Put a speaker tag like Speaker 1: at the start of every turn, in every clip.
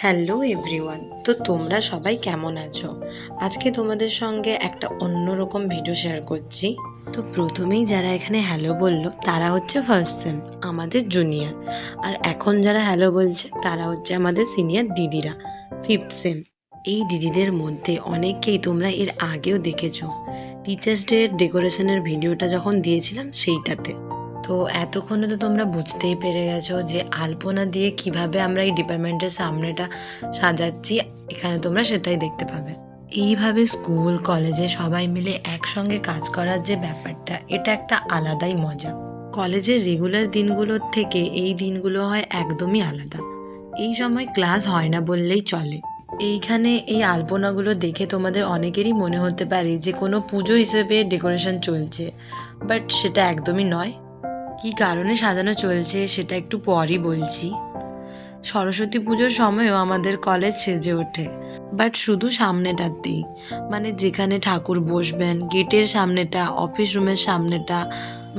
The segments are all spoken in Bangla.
Speaker 1: হ্যালো এভরিওয়ান, তো তোমরা সবাই কেমন আছো? আজকে তোমাদের সঙ্গে একটা অন্যরকম ভিডিও শেয়ার করছি। তো প্রথমেই যারা এখানে হ্যালো বললো তারা হচ্ছে ফার্স্ট সেম, আমাদের জুনিয়র। আর এখন যারা হ্যালো বলছে তারা হচ্ছে আমাদের সিনিয়র দিদিরা, ফিফথ সেম। এই দিদিদের মধ্যে অনেককেই তোমরা এর আগেও দেখেছো টিচার্স ডে ডেকোরেশনের ভিডিওটা যখন দিয়েছিলাম সেইটাতে। তো এতক্ষণে তো তোমরা বুঝতেই পেরে গেছো যে আলপনা দিয়ে কিভাবে আমরা এই ডিপার্টমেন্টের সামনেটা সাজাচ্ছি। এখানে তোমরা সেটাই দেখতে পাবে। এইভাবে স্কুল কলেজে সবাই মিলে একসঙ্গে কাজ করার যে ব্যাপারটা, এটা একটা আলাদাই মজা। কলেজের রেগুলার দিনগুলোর থেকে এই দিনগুলো হয় একদমই আলাদা। এই সময় ক্লাস হয় না বললেই চলে। এইখানে এই আলপনাগুলো দেখে তোমাদের অনেকেরই মনে হতে পারে যে কোনো পুজো হিসেবে ডেকোরেশন চলছে, বাট সেটা একদমই নয়। কী কারণে সাজানো চলছে সেটা একটু পরই বলছি। সরস্বতী পুজোর সময়ও আমাদের কলেজ সেজে ওঠে, বাট শুধু সামনেটাতেই, মানে যেখানে ঠাকুর বসবেন, গেটের সামনেটা, অফিস রুমের সামনেটা,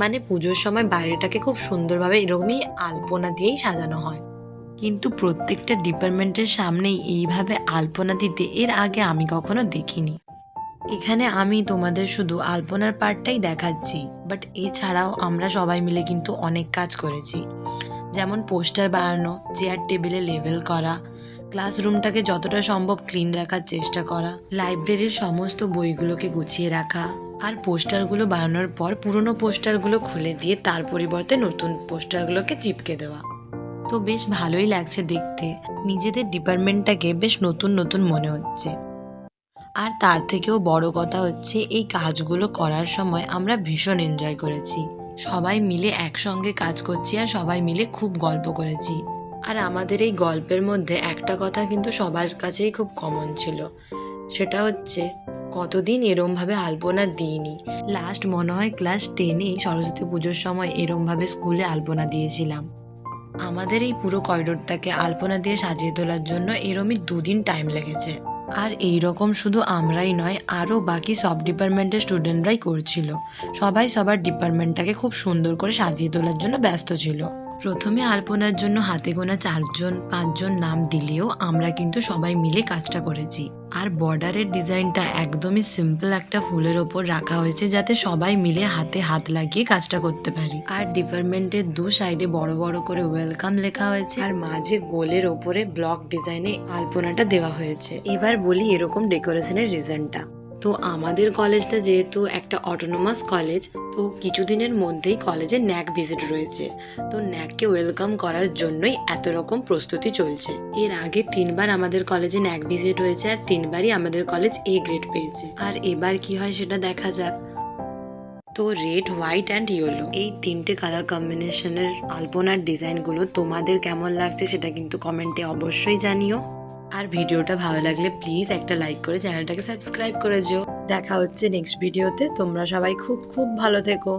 Speaker 1: মানে পুজোর সময় বাইরেটাকে খুব সুন্দরভাবে এরকমই আলপনা দিয়েই সাজানো হয়। কিন্তু প্রত্যেকটা ডিপার্টমেন্টের সামনেই এইভাবে আলপনা দিতে এর আগে আমি কখনো দেখিনি। এখানে আমি তোমাদের শুধু আলপনার পার্টটাই দেখাচ্ছি, বাট এছাড়াও আমরা সবাই মিলে কিন্তু অনেক কাজ করেছি। যেমন পোস্টার বানানো, চেয়ার টেবিলে লেবেল করা, ক্লাসরুমটাকে যতটা সম্ভব ক্লিন রাখার চেষ্টা করা, লাইব্রেরির সমস্ত বইগুলোকে গুছিয়ে রাখা, আর পোস্টারগুলো বানানোর পর পুরনো পোস্টারগুলো খুলে দিয়ে তার পরিবর্তে নতুন পোস্টারগুলোকে চিপকে দেওয়া। তো বেশ ভালোই লাগছে দেখতে, নিজেদের ডিপার্টমেন্টটাকে বেশ নতুন নতুন মনে হচ্ছে। আর তার থেকেও বড় কথা হচ্ছে এই কাজগুলো করার সময় আমরা ভীষণ এনজয় করেছি। সবাই মিলে একসঙ্গে কাজ করছি আর সবাই মিলে খুব গল্প করেছি। আর আমাদের এই গল্পের মধ্যে একটা কথা কিন্তু সবার কাছেই খুব কমন ছিল, সেটা হচ্ছে কতদিন এরমভাবে আলপনা দিইনি। লাস্ট মনে হয় ক্লাস 10-এ সরস্বতী পুজোর সময় এরমভাবে স্কুলে আলপনা দিয়েছিলাম। আমাদের এই পুরো করিডোরটাকে আলপনা দিয়ে সাজিয়ে তোলার জন্য এরমই 2 দিন টাইম লেগেছে। আর এই রকম শুধু আমরাই নয়, আরও বাকি সব ডিপার্টমেন্টের স্টুডেন্টরাই করছিল। সবাই সবার ডিপার্টমেন্টটাকে খুব সুন্দর করে সাজিয়ে তোলার জন্য ব্যস্ত ছিল। প্রথমে আলপনার জন্য হাতে গোনা 4-5জন নাম দিলেও আমরা কিন্তু সবাই মিলে কাজটা করেছি। আর বর্ডারের ডিজাইনটা একদমই সিম্পল একটা ফুলের ওপর রাখা হয়েছে, যাতে সবাই মিলে হাতে হাত লাগিয়ে কাজটা করতে পারি। আর ডিপার্টমেন্টের 2 সাইডে বড় বড় করে ওয়েলকাম লেখা হয়েছে, আর মাঝে গোলের ওপরে ব্লক ডিজাইনে আলপনাটা দেওয়া হয়েছে। এবার বলি এরকম ডেকোরেশনের রিজনটা। তো আমাদের কলেজটা যেহেতু একটা অটোনোমাস কলেজ, তো কিছুদিনের মধ্যেই কলেজে ন্যাক ভিজিট রয়েছে। তো ন্যাককে ওয়েলকাম করার জন্যই এত রকম প্রস্তুতি চলছে। এর আগে 3বার আমাদের কলেজে ন্যাক ভিজিট হয়েছে, আর 3বারই আমাদের কলেজ A গ্রেড পেয়েছে। আর এবার কি হয় সেটা দেখা যাক। তো রেড, হোয়াইট অ্যান্ড ইয়েলো, এই 3টে কালার কম্বিনেশনের আলপনার ডিজাইনগুলো তোমাদের কেমন লাগছে সেটা কিন্তু কমেন্টে অবশ্যই জানিও। আর ভিডিওটা ভালো লাগলে প্লিজ একটা লাইক করে চ্যানেলটাকে সাবস্ক্রাইব করে যেও। দেখা হচ্ছে নেক্সট ভিডিওতে। তোমরা সবাই খুব খুব ভালো থেকো।